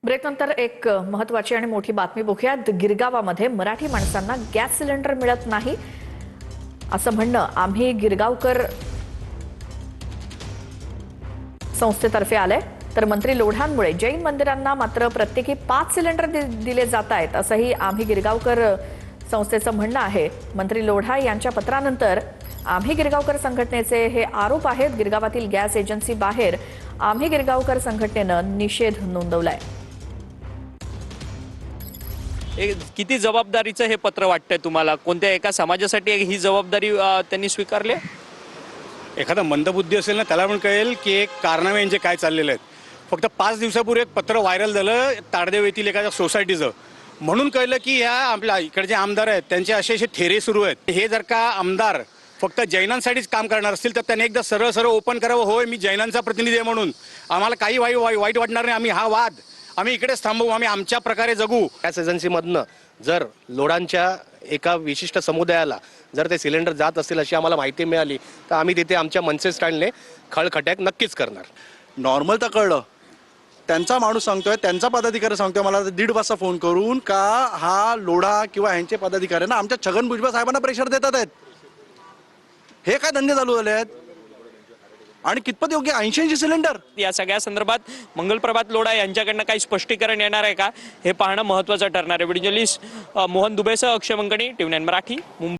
ब्रेकनंतर एक महत्त्वाची आणि मोठी बातमी बघूयात। गिरगावामध्ये मराठी माणसांना गॅस सिलेंडर मिळत नाही असं म्हणणं आम्ही गिरगावकर संस्थेतर्फे आलंय। तर मंत्री लोढांमुळे जैन मंदिरांना मात्र प्रत्येकी 5 सिलेंडर दिले जात आहेत असंही आम्ही गिरगावकर संस्थेचं म्हणणं आहे। मंत्री लोढा यांच्या पत्रानंतर आम्ही गिरगावकर संघटनेचे हे आरोप आहेत। गिरगावातील गॅस एजन्सी बाहेर आम्ही गिरगावकर संघटनेनं निषेध नोंदवलाय। किती जबाबदारीचं हे पत्र वाटतंय तुम्हाला? कोणत्या एका समाजासाठी ही जबाबदारी त्यांनी स्वीकारली? एखादा मंदबुद्धी असेल ना त्याला पण कळेल की एक कारनामे यांचे काय चाललेले आहेत। फक्त 5 दिवसापूर्वी एक पत्र व्हायरल झालं ताडदेव येथील एखाद्या सोसायटीचं, म्हणून कळलं की ह्या आपल्या इकडचे आमदार आहेत त्यांचे असे थेरे सुरू आहेत। हे जर का आमदार फक्त जैनांसाठीच काम करणार असतील तर त्यांनी एकदा सरळ सरळ ओपन करावं, होय मी जैनांचा प्रतिनिधी आहे म्हणून आम्हाला काही वाईट वाटणार नाही, आम्ही हा वाद आम्ही इकडेच थांबवू, आम्ही आमच्या प्रकारे जगू। गॅस एजन्सीमधनं जर लोढांच्या एका विशिष्ट समुदायाला जर ते सिलेंडर जात असतील अशी आम्हाला माहिती मिळाली तर आम्ही तिथे आमच्या मनसे स्टँडने खळखट्याक नक्कीच करणार। नॉर्मल तर कळलं, त्यांचा माणूस सांगतोय, त्यांचा पदाधिकारी सांगतोय मला 1.5 वाजता फोन करून का हा लोढा किंवा ह्यांचे पदाधिकारी ना आमच्या छगन भुजबळ साहेबांना प्रेशर देतात आहेत। हे काय धंदे चालू झाले आहेत आणि कितपत योग्य 80 सिलेंडर? या सगळ्या संदर्भात मंगलप्रभात लोढा यांच्याकडनं काही स्पष्टीकरण येणार आहे का हे पाहणं महत्त्वाचं ठरणार आहे। व्हिडिओ जर्नलिस्ट मोहन दुबेसह अक्षय मंगणी, TV9 मराठी, मुंबई।